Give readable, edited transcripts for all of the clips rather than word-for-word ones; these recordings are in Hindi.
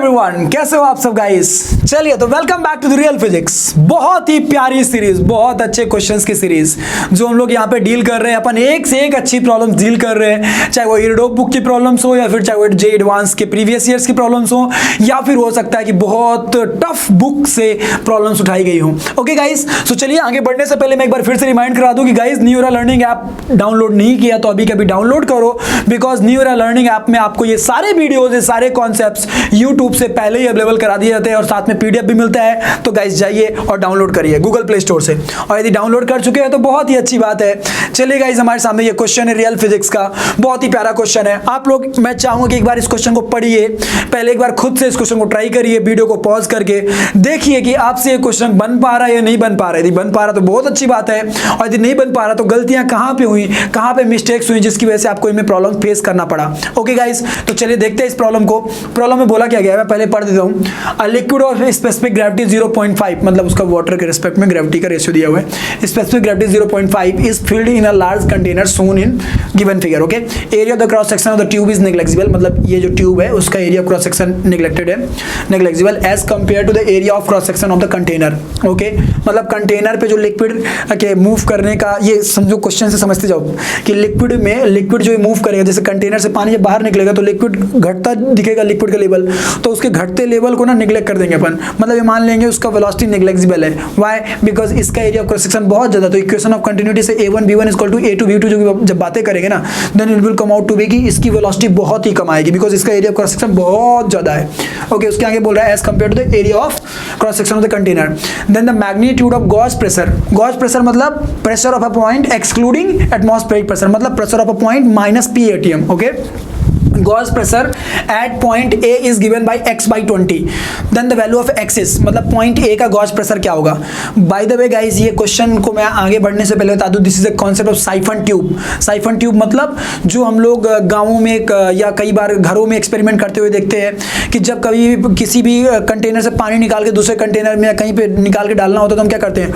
एवरीवन, कैसे हो आप सब गाइस। चलिए तो welcome back to the real physics. बहुत ही प्यारी सीरीज, बहुत अच्छे क्वेश्चंस की सीरीज जो हम लोग यहाँ पे डील कर रहे हैं। अपन एक से एक अच्छी प्रॉब्लम्स डील कर रहे हैं, चाहे वो इरडोप बुक की प्रॉब्लम्स हो या फिर चाहे वो JEE एडवांस के प्रीवियस ईयर्स की प्रॉब्लम्स हो या फिर हो सकता है कि बहुत टफ बुक से प्रॉब्लम्स उठाई गई हो। ओके गाइस, तो चलिए आगे बढ़ने से पहले मैं एक बार फिर से रिमाइंड करा दूं कि guys new era learning app download नहीं किया तो अभी कभी डाउनलोड करो, because new era learning app में आपको ये सारे वीडियोज, ये सारे कॉन्सेप्ट्स यूट्यूब से पहले ही अवेलेबल करा दिए जाते हैं और साथ में PDF भी मिलता है। तो गाइस जाइए और डाउनलोड करिए गूगल प्ले स्टोर से, और यदि डाउनलोड कर चुके हैं तो बहुत ही अच्छी बात है। चलिए गाइस, हमारे सामने ये क्वेश्चन है रियल फिजिक्स का, बहुत ही प्यारा क्वेश्चन है। आप लोग, मैं चाहूंगा कि एक बार इस क्वेश्चन को पढ़िए, पहले एक बार खुद से इस क्वेश्चन को ट्राई करिए, वीडियो को पॉज करके देखिए कि आपसे ये क्वेश्चन बन पा रहा है या नहीं बन पा रहा है। यदि बन पा रहा तो बहुत अच्छी बात है, और यदि नहीं बन पा रहा तो गलतियां कहां पे हुई, कहां पे मिस्टेक्स हुई जिसकी वजह से आपको इनमें प्रॉब्लम फेस करना पड़ा। ओके गाइस, तो चलिए देखते हैं इस प्रॉब्लम को। प्रॉब्लम में बोला क्या गया है, मैं पहले पढ़ देता हूं। A liquid of specific gravity 0.5, मतलब उसका वाटर के रिस्पेक्ट में ग्रेविटी का रेशियो दिया हुआ है। Specific gravity 0.5 is filled in a large container shown in given figure. Okay, area of the cross section of the tube is negligible, मतलब ये जो ट्यूब है उसका area of cross section neglected है, negligible as compare to the area of cross section of the container. Okay, मतलब कंटेनर पे जो लिक्विड के मूव करने का, ये समझो क्वेश्चन से समझते जाओ कि लिक्विड में, लिक्विड जो मूव करेगा, जैसे कंटेनर से पानी जब बाहर निकलेगा तो लिक्विड घटता दिखेगा, लिक्विड का लेवल, तो उसके घटते लेवल को ना निगलेक्ट कर देंगे अपन, मतलब ये मान लेंगे उसका वेलोसिटी नेग्लेक्सिबल है। व्हाई? बिकॉज इसका एरिया ऑफ क्रॉस सेक्शन बहुत ज्यादा। तो इक्वेशन ऑफ कंटिन्यूटी से A1 B1 equal to A2 B2 जो जब बातें करेंगे ना, then it will come out to be कि इसकी वेलोसिटी बहुत ही कम आएगी, बिकॉज इसका एरिया ऑफ क्रॉस सेक्शन बहुत ज्यादा है। ओके, उसके आगे बोल रहा है as compare to the area of cross section of the container. Then the magnitude of gauss pressure, gauss pressure मतलब pressure of a point excluding atmospheric pressure, मतलब pressure of a point minus P ATM। Okay, Gauss pressure at point A is given by x by 20. Then the value of x is, मतलब point A का Gauss pressure क्या होगा। By the way guys, ये क्वेश्चन को मैं आगे बढ़ने से पहले बता दूं, this is a concept of siphon tube. Siphon tube मतलब जो हम लोग गाँवों में या कई बार घरों में एक्सपेरिमेंट करते हुए देखते हैं कि जब कभी किसी भी कंटेनर से पानी निकाल के दूसरे कंटेनर में या कहीं पे निकाल के डालना होता है तो हम क्या करते हैं,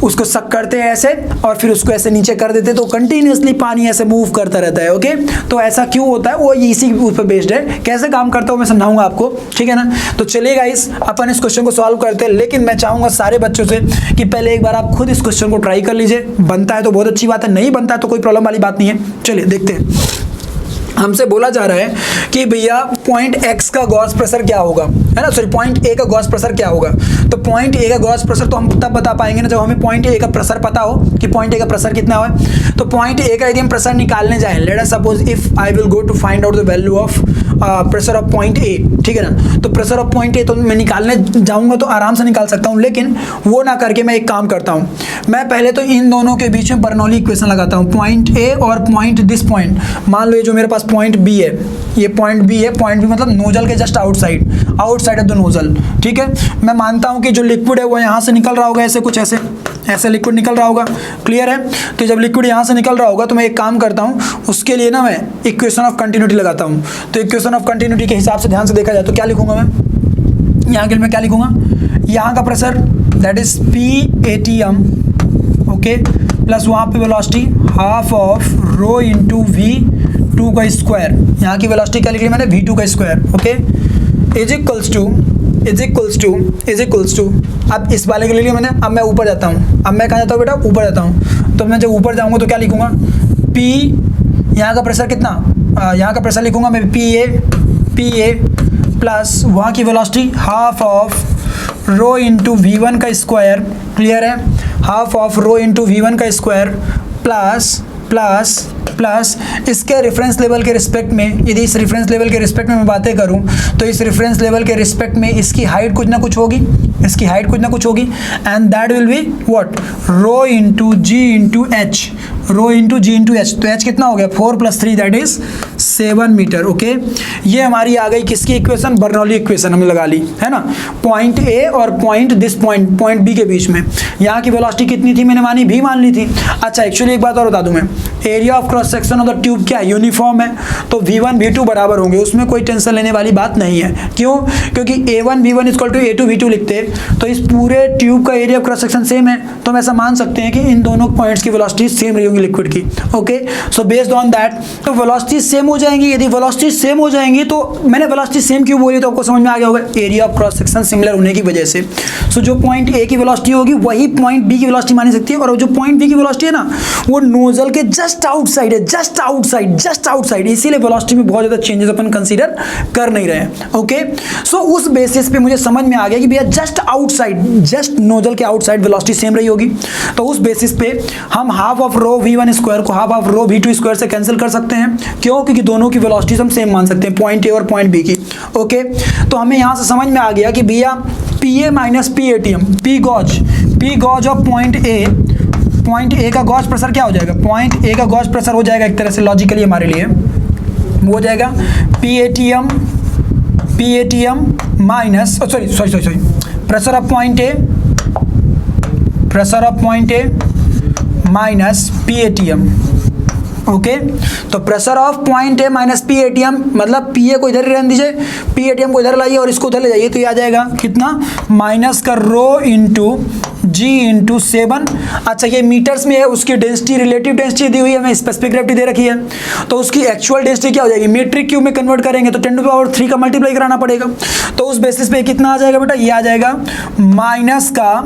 उसको सक करते हैं ऐसे और फिर उसको ऐसे नीचे कर देते हैं, तो कंटिन्यूअसली पानी ऐसे मूव करता रहता है। ओके, तो ऐसा क्यों होता है, वो इसी ऊपर बेस्ड है। कैसे काम करता हूँ मैं समझाऊंगा आपको, ठीक है ना। तो चलिए गाइस, अपन इस क्वेश्चन को सॉल्व करते हैं, लेकिन मैं चाहूंगा सारे बच्चों से कि पहले एक बार आप खुद इस क्वेश्चन को ट्राई कर लीजिए। बनता है तो बहुत अच्छी बात है, नहीं बनता है तो कोई प्रॉब्लम वाली बात नहीं है। चलिए देखते हैं। हमसे बोला जा रहा है कि भैया पॉइंट X का गॉस प्रेशर क्या होगा, है ना, सॉरी पॉइंट A का गॉस प्रेशर क्या होगा। तो पॉइंट A का गॉस प्रेशर तो हम तब बता पाएंगे ना जब हमें पॉइंट A का प्रेशर पता हो कि पॉइंट A का प्रेशर कितना है। तो पॉइंट A का यदि हम प्रेशर निकालने जाएं, let us suppose if I will go to find out the value of pressure of point A, ठीक है ना। तो प्रेशर ऑफ पॉइंट A तो मैं निकालने जाऊंगा तो आराम से निकाल सकता हूं, लेकिन वो ना करके मैं एक काम करता हूं, मैं पहले तो इन दोनों के बीच में बर्नौली इक्वेशन लगाता हूं, पॉइंट A और पॉइंट दिस पॉइंट। मान लो ये जो मेरे पास पॉइंट B है, ये पॉइंट B है, पॉइंट B मतलब नोजल के just outside, outside of the nozzle, ठीक है। मैं मानता हूं कि जो लिक्विड है वो यहाँ से निकल रहा होगा, ऐसे कुछ ऐसे ऐसे लिक्विड निकल रहा होगा, क्लियर है। तो जब लिक्विड यहाँ से निकल रहा होगा तो मैं एक काम करता हूँ, उसके लिए ना मैं इक्वेशन ऑफ कंटिन्यूटी लगाता हूँ। तो इक्वेशन ऑफ कंटिन्यूटी के हिसाब से ध्यान से देखा जाए तो क्या लिखूंगा मैं, यहाँ के लिए मैं क्या लिखूंगा, यहाँ का pressure that is P ATM, okay, plus वहाँ पे velocity half of rho into V2 का स्क्वायर, यहाँ की वेलोसिटी क्या लिख ली मैंने, V2 का square, okay, is equals to अब इस वाले के लिए मैंने, अब मैं ऊपर जाता हूँ, अब मैं कहाँ जाता हूँ बेटा, ऊपर जाता हूँ। तो मैं जब ऊपर जाऊँगा तो क्या लिखूँगा, P, यहाँ का प्रेशर कितना, यहाँ का प्रेशर लिखूँगा मैं PA प्लस वहाँ की velocity half of rho into V1 का स्क्वायर, क्लियर है, half of rho into V1 का स्क्वायर प्लस इसके रेफरेंस लेवल के रिस्पेक्ट में, यदि इस रेफरेंस लेवल के रिस्पेक्ट में मैं बातें करूं तो इस रेफरेंस लेवल के रिस्पेक्ट में इसकी हाइट कुछ ना कुछ होगी, इसकी हाइट कुछ ना कुछ होगी, and that will be what, rho into G into H, rho into G into H। तो H कितना हो गया, 4 + 3 दैट इज 7 मीटर। ओके, ये हमारी आ गई किसकी इक्वेशन, बर्नौली इक्वेशन हमने लगा ली, है ना। पॉइंट A और पॉइंट दिस पॉइंट B के बीच में यहाँ की वेलोसिटी कितनी थी, मैंने मानी V मान ली थी। अच्छा, एक्चुअली एक बात और बता दूं मैं, area of cross section of the tube क्या है, यूनिफॉर्म है, तो V1 V2 बराबर होंगे, उसमें कोई टेंशन लेने वाली बात नहीं है। क्यों, क्योंकि A1 V1 equal to A2 V2 लिखते तो इस पूरे ट्यूब का area of cross section same है, तो हम ऐसा मान सकते हैं कि इन दोनों पॉइंट्स की वेलोसिटी सेम रही होगी लिक्विड की। Okay, so based on that तो वेलोसिटी सेम हो जाएगी जाएंगी, यदि वेलोसिटी सेम हो जाएंगी, तो मैंने वेलोसिटी सेम क्यों बोली तो आपको समझ में आ गया होगा, area of cross section similar होने की वजह से। सो जो पॉइंट ए की वेलोसिटी होगी वही पॉइंट बी की वेलोसिटी मानी सकती है, और जो पॉइंट बी की वेलोसिटी है ना वो नोजल के जस्ट आउटसाइड है, जस्ट आउटसाइड, इसीलिए वेलोसिटी में बहुत ज़्यादा चेंजेस अपन कंसीडर कर नहीं रहे हैं। ओके, सो उस बेसिस पे मुझे समझ में आ गया कि भैया जस्ट आउटसाइड, जस्ट नोजल के आउटसाइड वेलोसिटी सेम रही होगी, तो उस बेसिस पे हम half of rho v1 square को half of rho v2 square से कैंसिल कर सकते हैं। क्यों? क्योंकि दोनों की वेलोसिटीज हम सेम मान सकते हैं, पॉइंट ए और पॉइंट बी की। ओके, तो हमें यहाँ से समझ में आ गया कि भैया PA minus PATM, P gauge of point A का गॉज प्रेशर क्या हो जाएगा, पॉइंट ए का गॉज प्रेशर हो जाएगा एक तरह से लॉजिकली हमारे लिए वो हो जाएगा PATM minus sorry pressure of point A minus PATM। Okay, तो pressure of point A minus PATM मतलब PA को इधर ही रहने दीजिए, PATM को इधर लाइए और इसको उधर ले जाइए, तो ये आ जाएगा कितना, माइनस का रो इंटू G इंटू 7। अच्छा, ये मीटर्स में है, उसकी डेंसिटी रिलेटिव डेंसिटी दी हुई है, हमें स्पेसिफिक ग्रेविटी दे रखी है, तो उसकी एक्चुअल डेंसिटी क्या हो जाएगी, मीट्रिक क्यूब में कन्वर्ट करेंगे तो 10⁻³ का मल्टीप्लाई कराना पड़ेगा, तो उस बेसिस पे कितना आ जाएगा बेटा, ये आ जाएगा माइनस का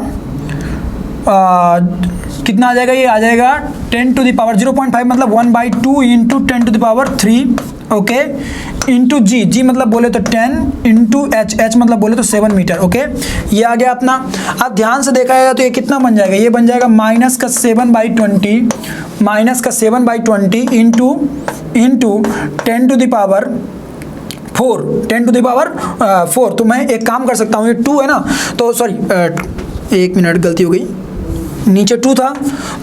कितना आ जाएगा, ये आ जाएगा 10⁻0.5 मतलब 1/2 इंटू 10⁻3। ओके, इंटू जी मतलब बोले तो 10 इंटू एच मतलब बोले तो 7 मीटर। ओके, ये आ गया अपना। अब ध्यान से देखा जाएगा तो ये कितना बन जाएगा, ये बन जाएगा माइनस का 7/20 इंटू 10⁻4। तो मैं एक काम कर सकता हूँ, ये 2 है ना, तो सॉरी 1 मिनट गलती हो गई, नीचे 2 था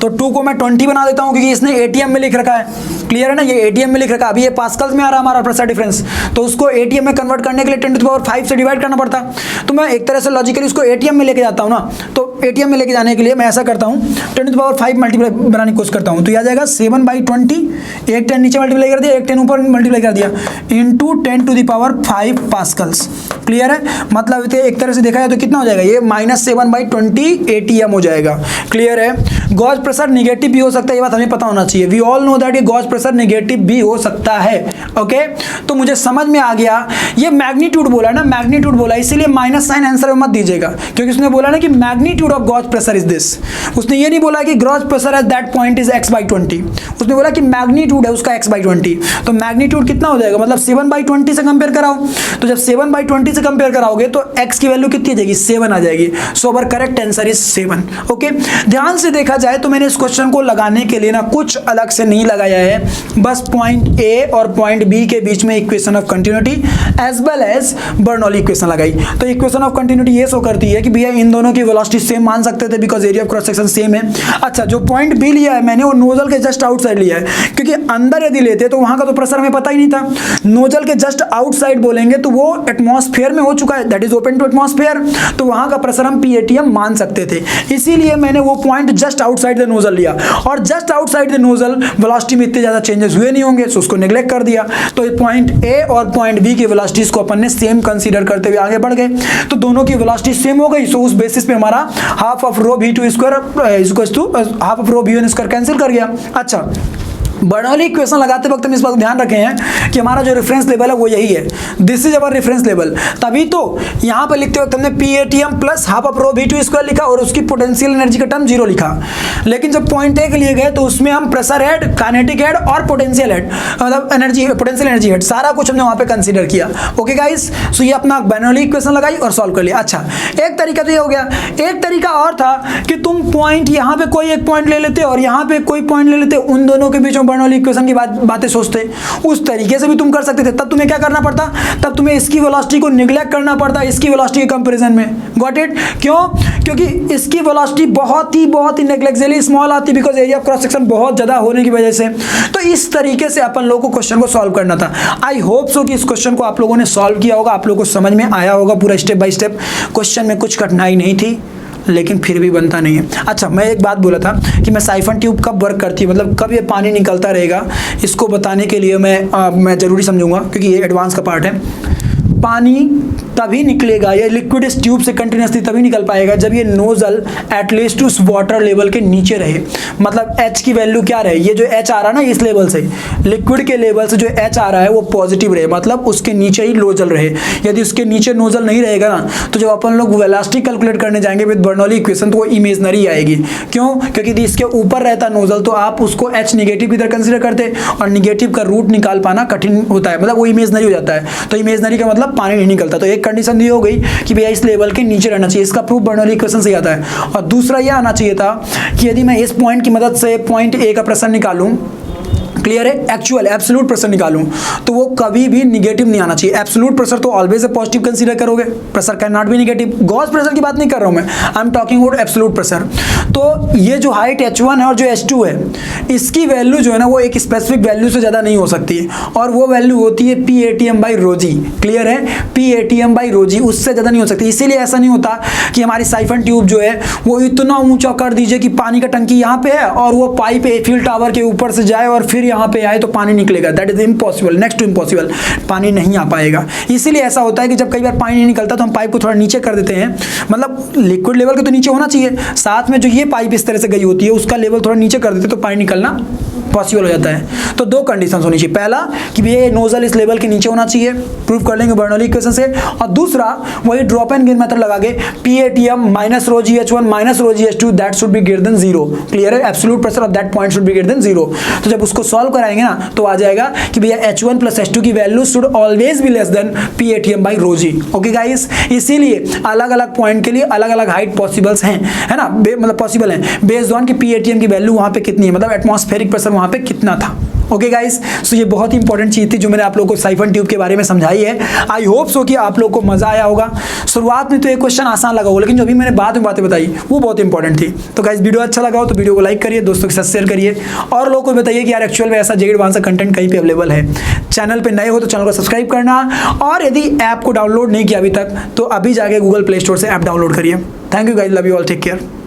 तो 2 को मैं 20 बना देता हूँ क्योंकि इसने ATM में लिख रखा है। क्लियर है ना, ये ATM में लिख रखा है, अभी ये पास्कल्स में आ रहा हमारा प्रेशर डिफरेंस, तो उसको ATM में कन्वर्ट करने के लिए 10⁻5 से डिवाइड करना पड़ता। तो मैं एक तरह से लॉजिकली उसको ATM में लेके जाता हूँ ना, तो ATM में लेके जाने के लिए मैं ऐसा करता हूँ 10⁻5 मल्टीप्लाई बनाने की कोशिश करता हूँ, तो यह आ जाएगा 7/20, एक 10 नीचे मल्टीप्लाई कर दिया, एक 10 ऊपर मल्टीप्लाई कर दिया, इंटू 10⁵ पास्कल्स। क्लियर है, मतलब एक तरह से देखा जाए तो कितना हो जाएगा, ये -7/20 ATM हो जाएगा। क्लियर है, गॉज प्रेशर निगेटिव भी हो सकता है, ये बात हमें पता होना चाहिए। वी ऑल नो दैट ये गॉज प्रेशर निगेटिव भी हो सकता है। ओके, तो मुझे समझ में आ गया, ये मैग्नीट्यूड बोला ना, मैग्नीट्यूड बोला, इसीलिए माइनस साइन आंसर में मत दीजिएगा, क्योंकि उसने बोला ना कि magnitude of gauge pressure is this. उसने ये नहीं बोला कि gauge pressure at that point is x/20, उसने बोला कि मैग्नीट्यूड है उसका x/20। तो मैग्नीट्यूड कितना हो जाएगा, मतलब 7/20 से कंपेयर कराओ, तो जब 7/20 से कंपेयर कराओगे तो x की वैल्यू कितनी आ जाएगी, 7 आ जाएगी। So our correct answer is 7। Okay, ध्यान से देखा जाए तो मैंने इस क्वेश्चन को लगाने के लिए ना कुछ अलग से नहीं लगाया है, बस पॉइंट ए और पॉइंट बी के बीच में equation of continuity as well as Bernoulli equation लगाई। तो इक्वेशन ऑफ कंटिन्यूटी ये शो करती है कि भैया इन दोनों की वेलोसिटी सेम मान सकते थे because area of cross section same है। अच्छा, जो पॉइंट बी लिया है मैंने वो नोजल के जस्ट आउटसाइड लिया है, क्योंकि अंदर यदि लेते तो वहां का तो प्रेशर हमें पता ही नहीं था। नोजल के जस्ट आउटसाइड बोलेंगे तो वो एटमॉस्फेयर में हो चुका है, that is open to atmosphere, तो वहां का प्रेशर हम PATM मान सकते थे, इसीलिए मैंने वो point just outside the nozzle लिया। और just outside the nozzle velocity में इतने ज्यादा चेंजेस हुए नहीं होंगे, सो उसको नेग्लेक्ट कर दिया। तो पॉइंट ए और पॉइंट बी की वेलोसिटीज को अपन ने सेम कंसीडर करते हुए आगे बढ़ गए, तो दोनों की वेलोसिटी सेम हो गई। सो उस बेसिस पे हमारा half of rho v2 square equals to half of rho v1 square cancel कर गया। अच्छा, बर्नौली इक्वेशन लगाते वक्त हम इस बात को ध्यान रखे हैं कि हमारा जो रेफरेंस लेवल है वो यही है, this is our reference level. तभी तो यहाँ पे लिखते वक्त हमने PATM plus half of rho v2 square लिखा और उसकी पोटेंशियल एनर्जी का टर्म 0 लिखा। लेकिन जब पॉइंट ए के लिए गए तो उसमें हम प्रेशर हेड, काइनेटिक हेड और पोटेंशियल हेड, मतलब एनर्जी, पोटेंशियल एनर्जी हेड, सारा कुछ हमने वहाँ पे कंसिडर किया। ओके गाइस, सो ये अपना बर्नौली इक्वेशन लगाई और सॉल्व कर लिया। अच्छा, एक तरीका तो ये हो गया, एक तरीका और था कि तुम पॉइंट यहाँ पे कोई एक पॉइंट ले लेते और यहाँ पे कोई पॉइंट ले लेते, उन दोनों के बीच में बर्नौली इक्वेशन की बातें सोचते, उस तरीके से भी तुम कर सकते थे। तब तुम्हें क्या करना पड़ता, तब तुम्हें इसकी वेलोसिटी को निगलेक्ट करना पड़ता इसकी वेलोसिटी के कंपैरिजन में। Got it? क्यों? क्योंकि इसकी वेलोसिटी बहुत ही नेग्लिजिबली स्मॉल आती because area of cross section बहुत ज्यादा होने की वजह से। तो इस तरीके से अपन लोगों को क्वेश्चन को सॉल्व करना था। आई होप सो कि इस क्वेश्चन को आप लोगों ने सॉल्व किया होगा, आप लोगों को समझ में आया होगा पूरा स्टेप बाय स्टेप। क्वेश्चन में कुछ कठिनाई नहीं थी, लेकिन फिर भी बनता नहीं है। अच्छा, मैं एक बात बोला था कि मैं साइफन ट्यूब कब वर्क करती है, मतलब कब ये पानी निकलता रहेगा, इसको बताने के लिए मैं ज़रूरी समझूंगा क्योंकि ये एडवांस का पार्ट है। पानी तभी निकलेगा, या लिक्विड इस ट्यूब से कंटिन्यूसली तभी निकल पाएगा जब ये नोजल एटलीस्ट उस वाटर लेवल के नीचे रहे। मतलब H की वैल्यू क्या रहे, ये जो H आ रहा है ना इस लेवल से, लिक्विड के लेवल से जो H आ रहा है वो पॉजिटिव रहे, मतलब उसके नीचे ही नोजल रहे। यदि उसके नीचे नोजल नहीं रहेगा ना तो जब अपन लोग वेलोसिटी कैलकुलेट करने जाएंगे विद बर्नौली इक्वेशन तो वो इमेजनरी आएगी। क्यों? क्योंकि यदि इसके ऊपर रहता नोजल तो आप उसको H निगेटिव की तरह कंसिडर करते, और निगेटिव का रूट निकाल पाना कठिन होता है, मतलब वो इमेजनरी हो जाता है। तो इमेजनरी का मतलब पानी नहीं निकलता। तो एक कंडीशन ये हो गई कि भैया इस लेवल के नीचे रहना चाहिए, इसका प्रूफ बर्नौली इक्वेशन से आता है। और दूसरा यह आना चाहिए था कि यदि मैं इस पॉइंट की मदद से पॉइंट ए का प्रेशर निकालूं, क्लियर है, एक्चुअल एब्सोल्यूट प्रेशर निकालूं तो वो कभी भी निगेटिव नहीं आना चाहिए। एब्सोल्यूट प्रेशर तो ऑलवेज ए पॉजिटिव कंसीडर करोगे, pressure can not be negative. Gauss pressure की बात नहीं कर रहा हूं मैं, I am talking about absolute pressure. तो ये जो हाइट H1 है और जो H2 है, इसकी वैल्यू जो है ना वो एक स्पेसिफिक वैल्यू से ज़्यादा नहीं हो सकती, और वो वैल्यू होती है P_ATM/ρg। क्लियर है, P_ATM/ρg, उससे ज़्यादा नहीं हो सकती। इसीलिए ऐसा नहीं होता कि हमारी साइफन ट्यूब जो है वो इतना ऊंचा कर दीजिए कि पानी का टंकी यहाँ पे है और वो पाइप एफिल टावर के ऊपर से जाए और फिर यहाँ पे आए तो पानी निकलेगा। That is impossible, next to impossible, पानी नहीं आ पाएगा। इसीलिए ऐसा होता है कि जब कई बार पानी नहीं निकलता तो हम पाइप को थोड़ा नीचे कर देते हैं, मतलब लिक्विड लेवल के तो नीचे होना चाहिए, साथ में जो ये पाइप इस तरह से गई होती है उसका लेवल थोड़ा नीचे कर देते तो पानी निकलना पॉसिबल हो जाता है। तो दो कंडीशंस होनी चाहिए, पहला कि ये नोजल इस लेवल के नीचे होना चाहिए, प्रूव कर लेंगे बर्नौली इक्वेशन से, और दूसरा वही ड्रॉप एंड गेन मेथड लगा के P_ATM-ρgH1-ρgH2 that should be greater than 0। Clear है, absolute pressure of that point should be greater than 0। तो जब उसको सॉल्व कराएंगे ना तो आ जाएगा कि भैया H1 + H2 की value should always be less than P_ATM/ρg। Okay guys, इसीलिए अलग अलग पॉइंट के लिए अलग अलग हाइट पॉसिबल्स हैं, है ना, मतलब पॉसिबल है बेस्ड ऑन कि P_ATM की वैल्यू वहां पे कितनी है, मतलब एटमॉस्फेरिक प्रेशर वहां पे कितना था। ओके गाइस, सो ये बहुत इंपॉर्टेंट चीज थी जो मैंने आप लोगों को साइफन ट्यूब के बारे में समझाई है। आई होप सो कि आप लोगों को मजा आया होगा। शुरुआत में तो ये क्वेश्चन आसान लगा होगा, लेकिन जो अभी मैंने बाद में बातें बताई वो बहुत इंपॉर्टेंट थी। तो गाइस, वीडियो अच्छा लगा हो तो वीडियो को लाइक करिए, दोस्तों के साथ शेयर करिए, और लोगों को बताइए कि यार एक्चुअल में ऐसा JEE एडवांस का कंटेंट कहीं पे अवेलेबल है। चैनल पे नए हो तो चैनल को सब्सक्राइब करना, और यदि ऐप को डाउनलोड नहीं किया अभी तक तो अभी जाके गूगल प्ले स्टोर से ऐप डाउनलोड करिए। Thank you guys, love you all, take care.